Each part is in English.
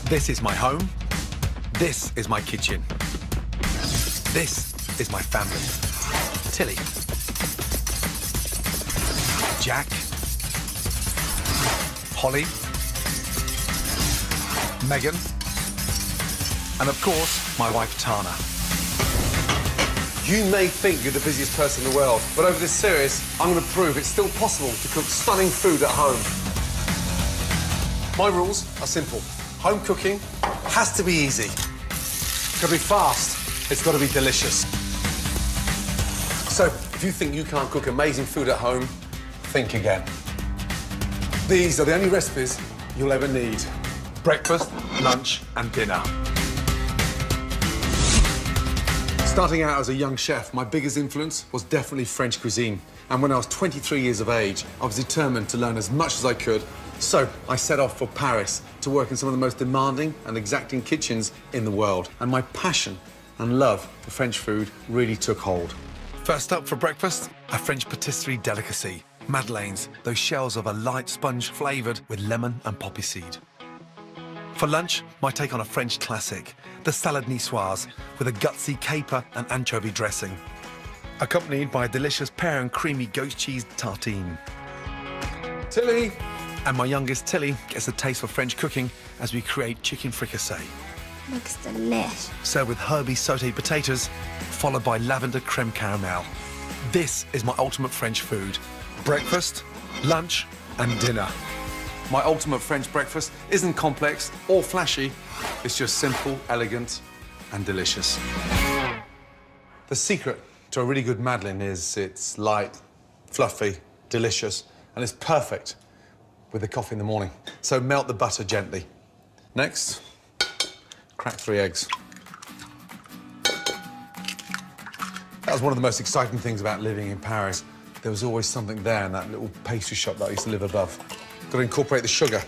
This is my home. This is my kitchen. This is my family. Tilly. Jack. Holly. Megan. And of course, my wife Tana. You may think you're the busiest person in the world, but over this series, I'm going to prove it's still possible to cook stunning food at home. My rules are simple. Home cooking has to be easy. It's got to be fast. It's got to be delicious. So, if you think you can't cook amazing food at home, think again. These are the only recipes you'll ever need. Breakfast, lunch and dinner. Starting out as a young chef, my biggest influence was definitely French cuisine. And when I was 23 years of age, I was determined to learn as much as I could. So I set off for Paris to work in some of the most demanding and exacting kitchens in the world. And my passion and love for French food really took hold. First up for breakfast, a French patisserie delicacy, madeleines, those shells of a light sponge flavoured with lemon and poppy seed. For lunch, my take on a French classic, the salad niçoise, with a gutsy caper and anchovy dressing, accompanied by a delicious pear and creamy goat cheese tartine. Tilly! And my youngest Tilly gets a taste for French cooking as we create chicken fricassee. Looks delish. Served with herby sautéed potatoes, followed by lavender creme caramel. This is my ultimate French food. Breakfast, lunch and dinner. My ultimate French breakfast isn't complex or flashy. It's just simple, elegant, and delicious. The secret to a really good madeleine is it's light, fluffy, delicious, and it's perfect with the coffee in the morning. So melt the butter gently. Next, crack 3 eggs. That was one of the most exciting things about living in Paris. There was always something there in that little pastry shop that I used to live above. Got to incorporate the sugar.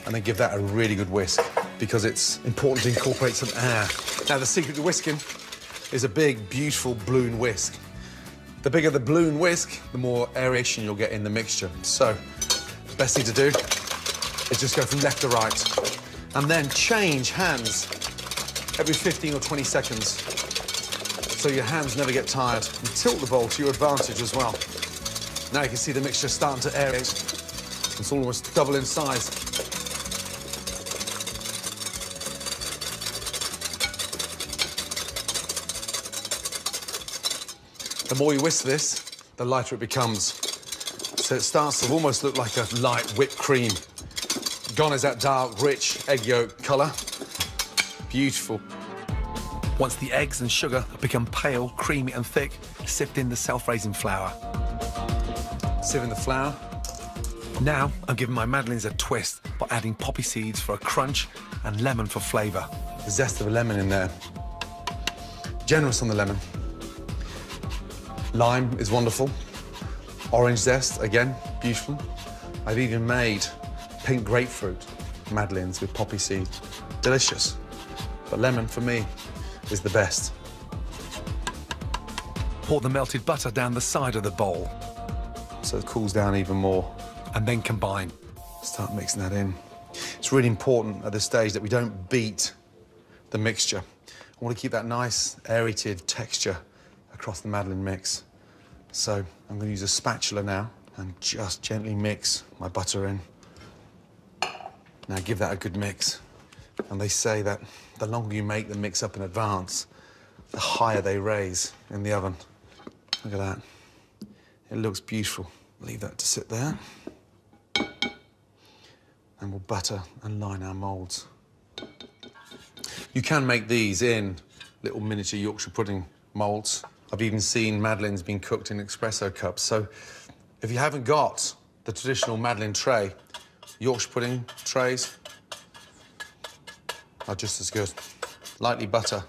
And then give that a really good whisk, because it's important to incorporate some air. Now, the secret to whisking is a big, beautiful balloon whisk. The bigger the balloon whisk, the more aeration you'll get in the mixture. So, the best thing to do is just go from left to right. And then change hands every 15 or 20 seconds, so your hands never get tired. And tilt the bowl to your advantage as well. Now you can see the mixture starting to aerate. It's almost double in size. The more you whisk this, the lighter it becomes. So it starts to almost look like a light whipped cream. Gone is that dark, rich egg yolk colour. Beautiful. Once the eggs and sugar have become pale, creamy and thick, sift in the self-raising flour. Sieving the flour. Now I'm giving my madeleines a twist by adding poppy seeds for a crunch and lemon for flavour. The zest of a lemon in there. Generous on the lemon. Lime is wonderful. Orange zest, again, beautiful. I've even made pink grapefruit madeleines with poppy seed. Delicious. But lemon, for me, is the best. Pour the melted butter down the side of the bowl. So it cools down even more. And then combine. Start mixing that in. It's really important at this stage that we don't beat the mixture. I want to keep that nice aerated texture across the madeleine mix. So I'm going to use a spatula now and just gently mix my butter in. Now give that a good mix. And they say that the longer you make the mix up in advance, the higher they raise in the oven. Look at that. It looks beautiful. Leave that to sit there. And we'll butter and line our moulds. You can make these in little miniature Yorkshire pudding moulds. I've even seen madeleines being cooked in espresso cups. So if you haven't got the traditional madeleine tray, Yorkshire pudding trays are just as good. Lightly butter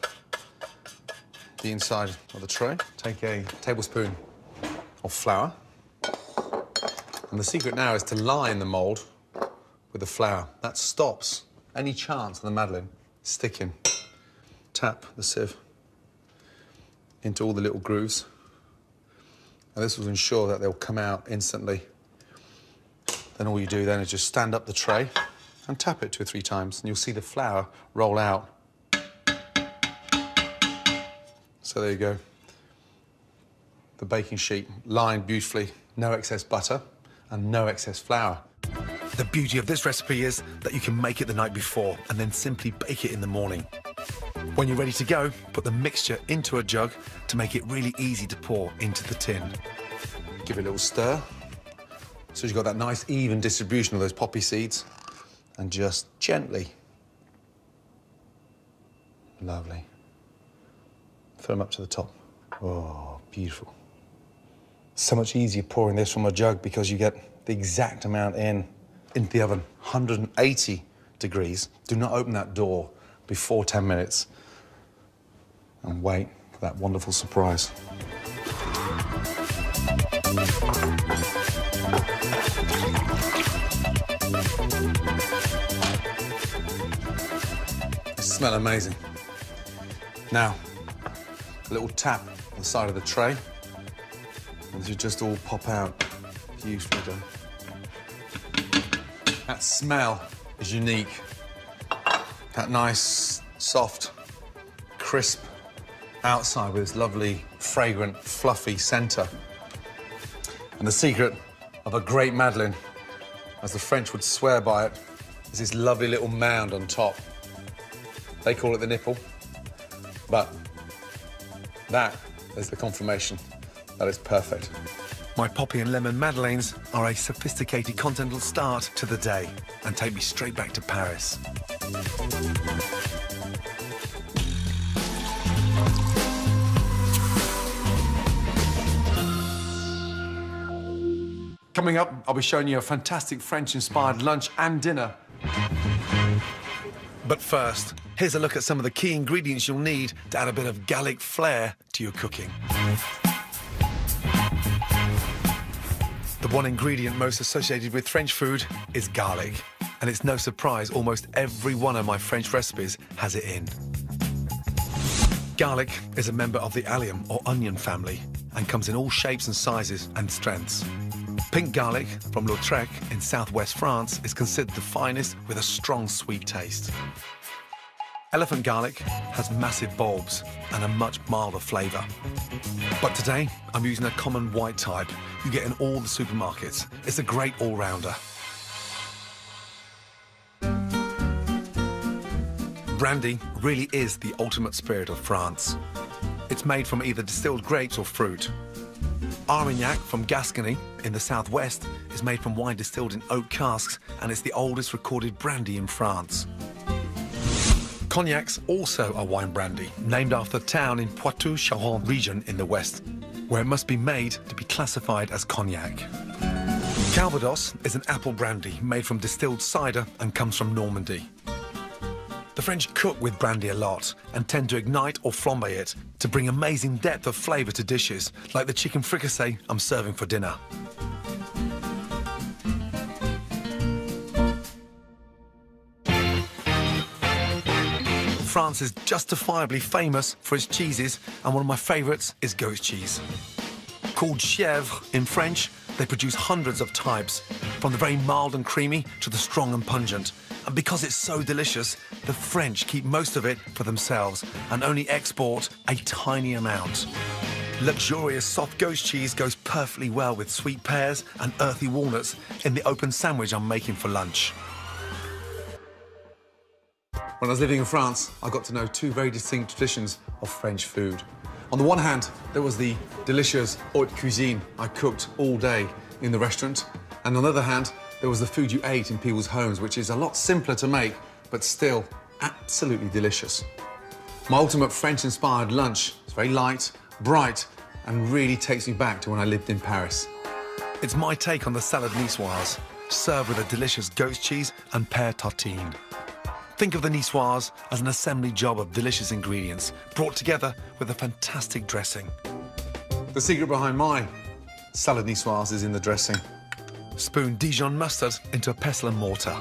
the inside of the tray. Take a tablespoon of flour. And the secret now is to line the mould with the flour. That stops any chance of the madeleine sticking. Tap the sieve into all the little grooves. And this will ensure that they'll come out instantly. Then all you do then is just stand up the tray and tap it 2 or 3 times, and you'll see the flour roll out. So there you go. The baking sheet lined beautifully, no excess butter and no excess flour. The beauty of this recipe is that you can make it the night before and then simply bake it in the morning. When you're ready to go, put the mixture into a jug to make it really easy to pour into the tin. Give it a little stir, so you've got that nice even distribution of those poppy seeds, and just gently, lovely, fill them up to the top. Oh, beautiful. So much easier pouring this from a jug because you get the exact amount into the oven, 180 degrees. Do not open that door before 10 minutes and wait for that wonderful surprise. Smell amazing. Now, a little tap on the side of the tray, and this will just all pop out. Beautifully done. That smell is unique. That nice, soft, crisp outside with this lovely, fragrant, fluffy centre. And the secret of a great Madeleine, as the French would swear by it, is this lovely little mound on top. They call it the nipple, but that is the confirmation that it's perfect. My poppy and lemon madeleines are a sophisticated continental start to the day and take me straight back to Paris. Coming up, I'll be showing you a fantastic French-inspired lunch and dinner. But first, here's a look at some of the key ingredients you'll need to add a bit of Gallic flair to your cooking. The one ingredient most associated with French food is garlic, and it's no surprise almost every one of my French recipes has it in. Garlic is a member of the allium or onion family and comes in all shapes and sizes and strengths. Pink garlic from Lautrec in southwest France is considered the finest with a strong sweet taste. Elephant garlic has massive bulbs and a much milder flavour. But today, I'm using a common white type you get in all the supermarkets. It's a great all-rounder. Brandy really is the ultimate spirit of France. It's made from either distilled grapes or fruit. Armagnac from Gascony in the southwest is made from wine distilled in oak casks, and it's the oldest recorded brandy in France. Cognac's also a wine brandy, named after the town in Poitou-Charentes region in the west, where it must be made to be classified as cognac. Calvados is an apple brandy made from distilled cider and comes from Normandy. The French cook with brandy a lot and tend to ignite or flambe it to bring amazing depth of flavour to dishes, like the chicken fricassee I'm serving for dinner. France is justifiably famous for its cheeses, and one of my favourites is goat cheese. Called chèvre in French, they produce hundreds of types, from the very mild and creamy to the strong and pungent. And because it's so delicious, the French keep most of it for themselves and only export a tiny amount. Luxurious soft goat cheese goes perfectly well with sweet pears and earthy walnuts in the open sandwich I'm making for lunch. When I was living in France, I got to know two very distinct traditions of French food. On the one hand, there was the delicious haute cuisine I cooked all day in the restaurant, and on the other hand, there was the food you ate in people's homes, which is a lot simpler to make, but still absolutely delicious. My ultimate French-inspired lunch is very light, bright, and really takes me back to when I lived in Paris. It's my take on the salad niçoise, served with a delicious goat's cheese and pear tartine. Think of the niçoise as an assembly job of delicious ingredients, brought together with a fantastic dressing. The secret behind my salad niçoise is in the dressing. Spoon Dijon mustard into a pestle and mortar.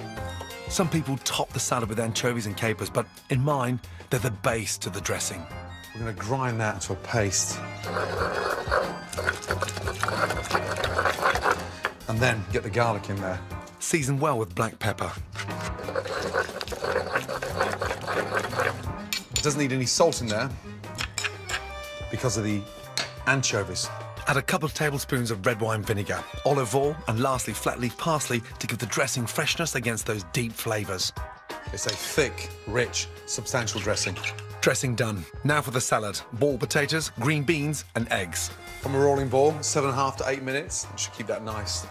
Some people top the salad with anchovies and capers, but in mine, they're the base to the dressing. We're going to grind that to a paste. And then get the garlic in there. Season well with black pepper. It doesn't need any salt in there because of the anchovies. Add a couple of tablespoons of red wine vinegar, olive oil, and lastly, flat leaf parsley to give the dressing freshness against those deep flavours. It's a thick, rich, substantial dressing. Dressing done. Now for the salad. Boiled potatoes, green beans, and eggs. From a rolling ball, 7.5 to 8 minutes. You should keep that nice,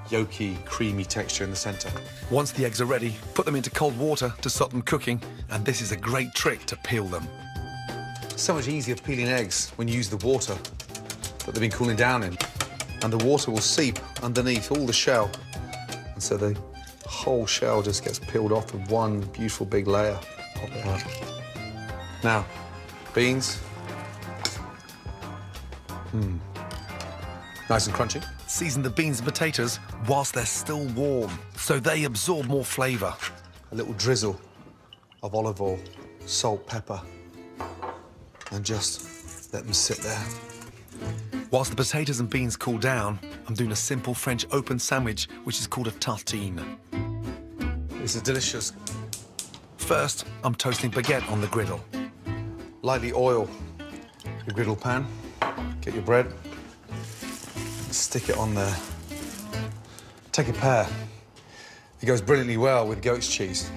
yolky, creamy texture in the centre. Once the eggs are ready, put them into cold water to stop them cooking, and this is a great trick to peel them. So much easier peeling eggs when you use the water that they've been cooling down in. And the water will seep underneath all the shell. And so the whole shell just gets peeled off with one beautiful big layer. Pop it out. Now, beans. Nice and crunchy. Season the beans and potatoes whilst they're still warm, so they absorb more flavour. A little drizzle of olive oil, salt, pepper, and just let them sit there. Whilst the potatoes and beans cool down, I'm doing a simple French open sandwich, which is called a tartine. This is delicious. First, I'm toasting baguette on the griddle. Lightly oil your griddle pan. Get your bread. Stick it on there. Take a pear. It goes brilliantly well with goat's cheese.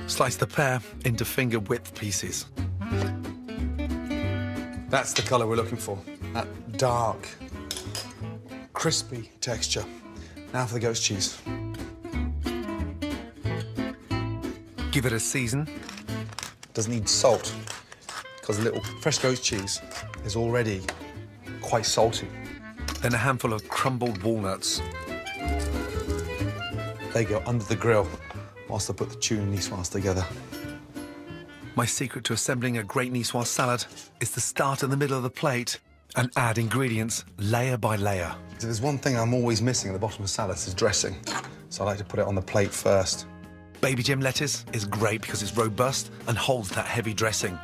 Slice the pear into finger-width pieces. That's the colour we're looking for. That dark, crispy texture. Now for the goat's cheese. Give it a season. Doesn't need salt, because a little fresh goat's cheese is already quite salty. Then a handful of crumbled walnuts. They go under the grill whilst I put the tuna niçoise together. My secret to assembling a great niçoise salad is to start in the middle of the plate and add ingredients layer by layer. So there's one thing I'm always missing at the bottom of salads is dressing. So I like to put it on the plate first. Baby gem lettuce is great because it's robust and holds that heavy dressing.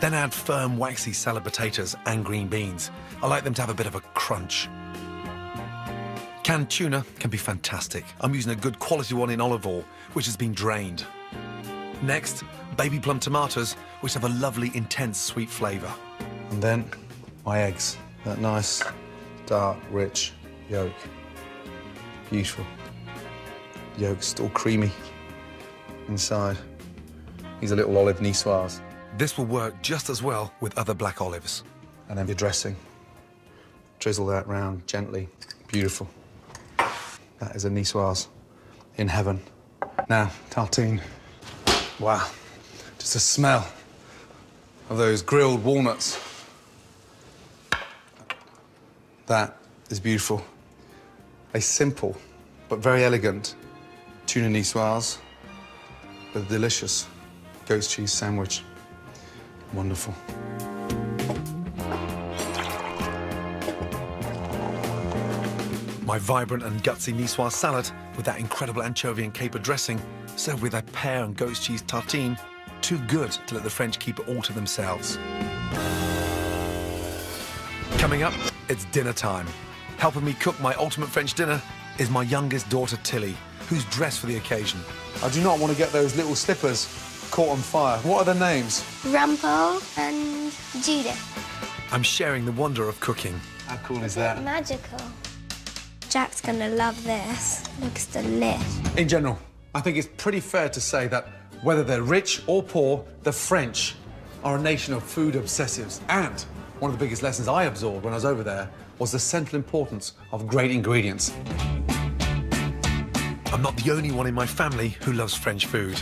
Then add firm, waxy salad potatoes and green beans. I like them to have a bit of a crunch. Canned tuna can be fantastic. I'm using a good quality one in olive oil, which has been drained. Next, baby plum tomatoes, which have a lovely, intense, sweet flavour. And then my eggs. That nice, dark, rich yolk. Beautiful. Yolk's still creamy inside. These are little olive niçoise. This will work just as well with other black olives. And then your dressing. Drizzle that round gently. Beautiful. That is a niçoise in heaven. Now, tartine. Wow. Just the smell of those grilled walnuts. That is beautiful. A simple but very elegant tuna niçoise with a delicious goat's cheese sandwich. Wonderful. My vibrant and gutsy niçoise salad with that incredible anchovy and caper dressing, served with a pear and goat's cheese tartine. Too good to let the French keep it all to themselves. Coming up, it's dinner time. Helping me cook my ultimate French dinner is my youngest daughter, Tilly, who's dressed for the occasion. I do not want to get those little slippers caught on fire. What are their names? Ramsay and Judith. I'm sharing the wonder of cooking. How cool is that? Magical. Jack's gonna love this. Looks delicious. In general, I think it's pretty fair to say that whether they're rich or poor, the French are a nation of food obsessives. And one of the biggest lessons I absorbed when I was over there was the central importance of great ingredients. I'm not the only one in my family who loves French food.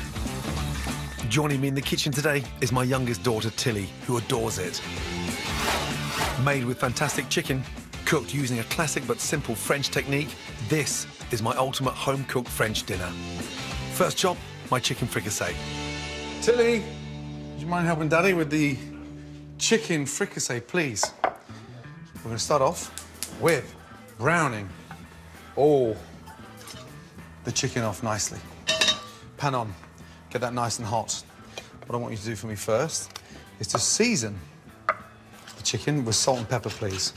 Joining me in the kitchen today is my youngest daughter, Tilly, who adores it. Made with fantastic chicken, cooked using a classic but simple French technique, this is my ultimate home-cooked French dinner. First job, my chicken fricassee. Tilly, would you mind helping Daddy with the chicken fricassee, please? We're going to start off with browning all the chicken off nicely. Pan on. Get that nice and hot. What I want you to do for me first is to season the chicken with salt and pepper, please.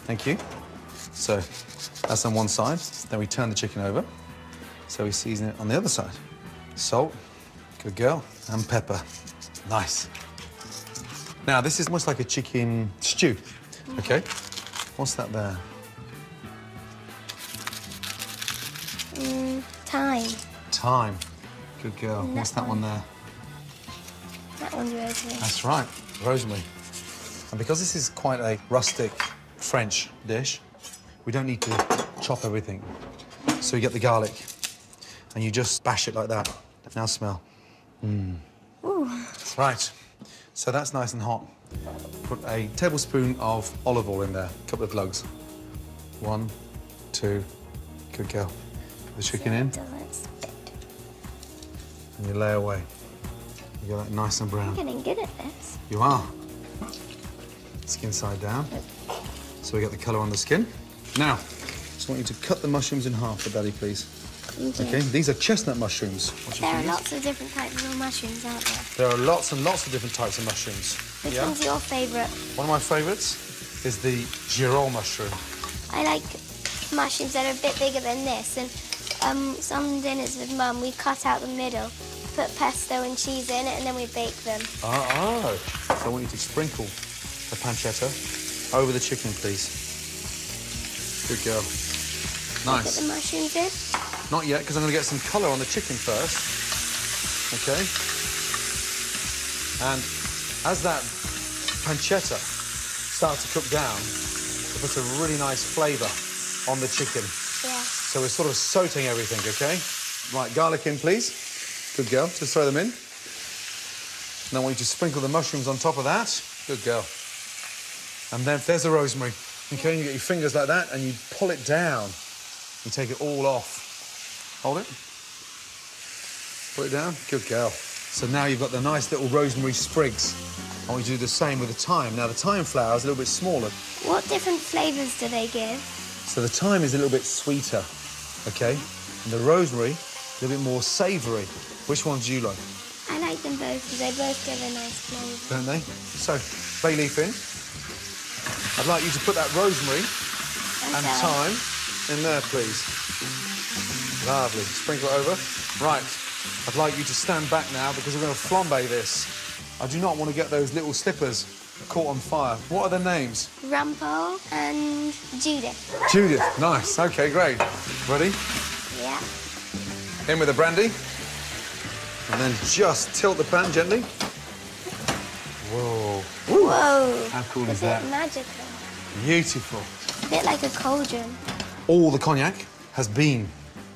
Thank you. So that's on one side. Then we turn the chicken over. So we season it on the other side. Salt, good girl, and pepper. Nice. Now, this is almost like a chicken stew, okay? What's that there? Thyme. Thyme. Good girl. And What's that one there? That one's rosemary. That's right, rosemary. And because this is quite a rustic French dish, we don't need to chop everything. So you get the garlic, and you just bash it like that. Now smell. Ooh. Right, so that's nice and hot. Put a tablespoon of olive oil in there, a couple of lugs. 1, 2, good girl. Put the chicken in, Doesn't spit. and you lay away. You get that nice and brown. I'm getting good at this. You are. Skin side down. So we get the colour on the skin. Now, just want you to cut the mushrooms in half for Daddy, please. Okay, these are chestnut mushrooms. There are lots of different types of mushrooms out there. There are lots and lots of different types of mushrooms. Which one's your favourite? One of my favourites is the girole mushroom. I like mushrooms that are a bit bigger than this. And some dinners with Mum, we cut out the middle, put pesto and cheese in it, and then we bake them. Oh. So I want you to sprinkle the pancetta over the chicken, please. Good girl. Put Nice. the mushrooms in. Not yet, because I'm going to get some colour on the chicken first. Okay? And as that pancetta starts to cook down, it puts a really nice flavour on the chicken. Yeah. So we're sort of sauteing everything, okay? Right, garlic in, please. Good girl. Just throw them in. And I want you to sprinkle the mushrooms on top of that. Good girl. And then there's the rosemary. Okay, you get your fingers like that and you pull it down. You take it all off. Hold it. Put it down. Good girl. So now you've got the nice little rosemary sprigs. I want you to do the same with the thyme. Now, the thyme flower is a little bit smaller. What different flavours do they give? So the thyme is a little bit sweeter, okay? And the rosemary, a little bit more savoury. Which ones do you like? I like them both because they both give a nice flavour. Don't they? So, bay leaf in. I'd like you to put that rosemary and thyme in there, please. Lovely. Sprinkle it over. Right. I'd like you to stand back now because we're going to flambe this. I do not want to get those little slippers caught on fire. What are their names? Ramsay and Judith. Judith. Nice. OK, great. Ready? Yeah. In with the brandy. And then just tilt the pan gently. Whoa. Woo. Whoa. How cool is It's that? magical. Beautiful. A bit like a cauldron. All the cognac has been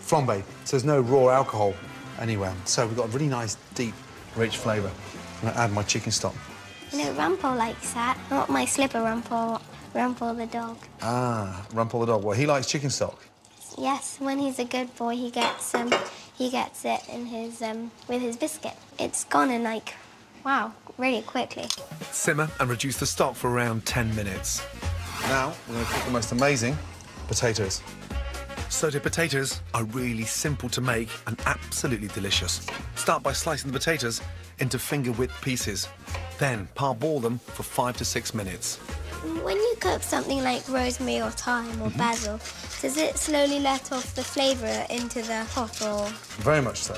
flambéed, so there's no raw alcohol anywhere. So we've got a really nice, deep, rich flavour. I'm going to add my chicken stock. You know, Rumpel likes that. Not my slipper Rumpel. Rumpel the dog. Ah, Rumpel the dog. Well, he likes chicken stock. Yes, when he's a good boy, he gets it in his with his biscuit. It's gone in like, wow, really quickly. Simmer and reduce the stock for around 10 minutes. Now, we're going to cook the most amazing potatoes. Sauté potatoes are really simple to make and absolutely delicious. Start by slicing the potatoes into finger-width pieces. Then parboil them for 5 to 6 minutes. When you cook something like rosemary or thyme or basil, does it slowly let off the flavour into the pot or...? Very much so.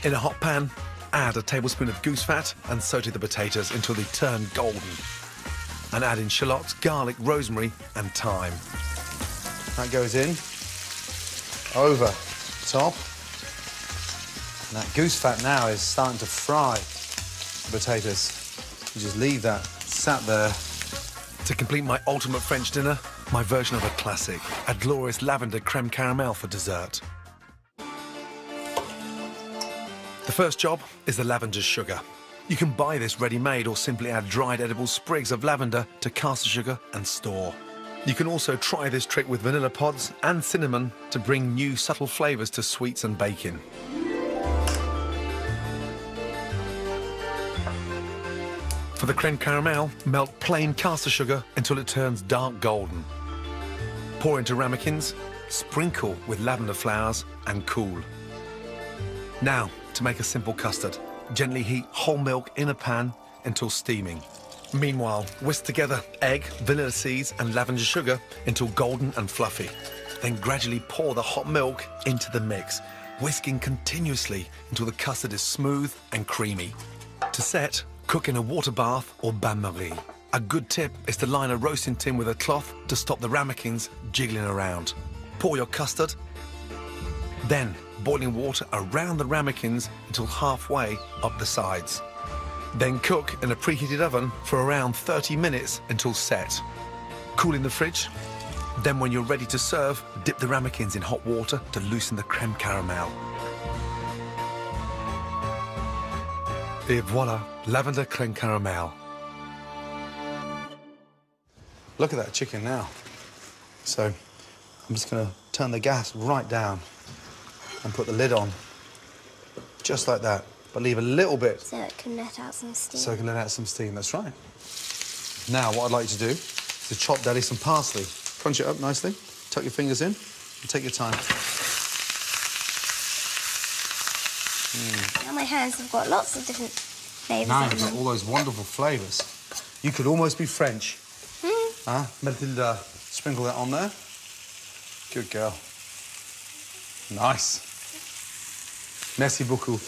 In a hot pan, add a tablespoon of goose fat and sauté the potatoes until they turn golden. And add in shallots, garlic, rosemary and thyme. That goes in, over top. And that goose fat now is starting to fry the potatoes. You just leave that sat there. To complete my ultimate French dinner, my version of a classic, a glorious lavender creme caramel for dessert. The first job is the lavender sugar. You can buy this ready-made or simply add dried edible sprigs of lavender to caster sugar and store. You can also try this trick with vanilla pods and cinnamon to bring new subtle flavours to sweets and baking. For the creme caramel, melt plain caster sugar until it turns dark golden. Pour into ramekins, sprinkle with lavender flowers and cool. Now, to make a simple custard, gently heat whole milk in a pan until steaming. Meanwhile, whisk together egg, vanilla seeds and lavender sugar until golden and fluffy. Then gradually pour the hot milk into the mix. whisking continuously until the custard is smooth and creamy. To set, cook in a water bath or bain-marie. A good tip is to line a roasting tin with a cloth to stop the ramekins jiggling around. Pour your custard, then boiling water around the ramekins until halfway up the sides. Then cook in a preheated oven for around 30 minutes until set. Cool in the fridge. Then when you're ready to serve, dip the ramekins in hot water to loosen the creme caramel. Et voilà, lavender creme caramel. Look at that chicken now. So I'm just going to turn the gas right down and put the lid on, just like that, but leave a little bit. So it can let out some steam. So it can let out some steam, that's right. Now, what I'd like you to do is to chop Daddy some parsley. Crunch it up nicely, tuck your fingers in, and take your time. Now my hands have got lots of different flavours Now in you've got them. all those wonderful flavours. You could almost be French. Matilda, sprinkle that on there. Good girl. Nice. Merci beaucoup.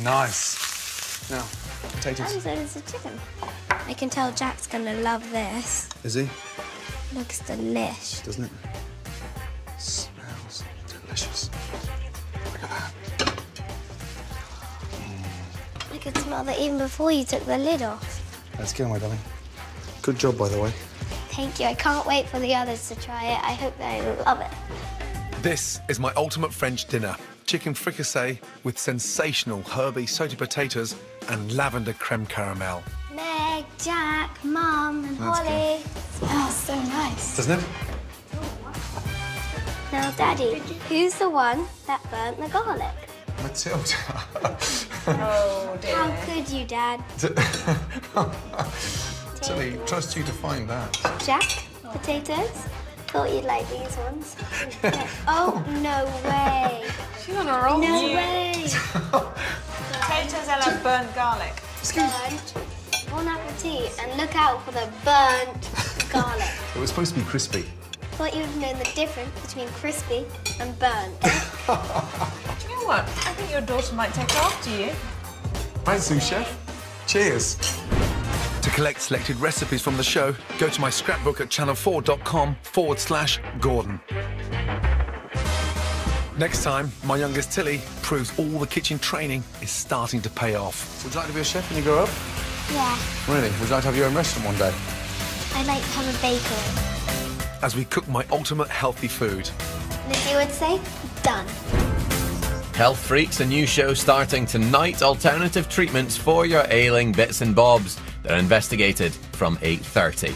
Nice. Now, potatoes. Oh, so there's a chicken. I can tell Jack's gonna love this. Is he? Looks delish. Doesn't it? Smells delicious. Look at that. I could smell that even before you took the lid off. Let's get on, my darling. Good job, by the way. Thank you. I can't wait for the others to try it. I hope they love it. This is my ultimate French dinner. Chicken fricassee with sensational herby sauté potatoes and lavender creme caramel. Meg, Jack, Mum and That's Holly. Smells so nice. Doesn't it? Now, Daddy, who's the one that burnt the garlic? Matilda. Oh, dear. How could you, Dad? Tilly, trust you to find that. Jack, potatoes? Thought you'd like these ones. Oh, no way. She's on a roll. No way. Potatoes a la burnt garlic. Burnt. Bon appetit. And look out for the burnt garlic. It was supposed to be crispy. Thought you'd have known the difference between crispy and burnt. Do you know what? I think your daughter might take after you. Right, sous chef. Cheers. To collect selected recipes from the show, go to my scrapbook at channel4.com/Gordon. Next time, my youngest Tilly proves all the kitchen training is starting to pay off. Would you like to be a chef when you grow up? Yeah. Really? Would you like to have your own restaurant one day? I'd like to have a bakery. As we cook my ultimate healthy food. Lizzie would say, done. Health Freaks, a new show starting tonight. Alternative treatments for your ailing bits and bobs. They're investigated from 8:30.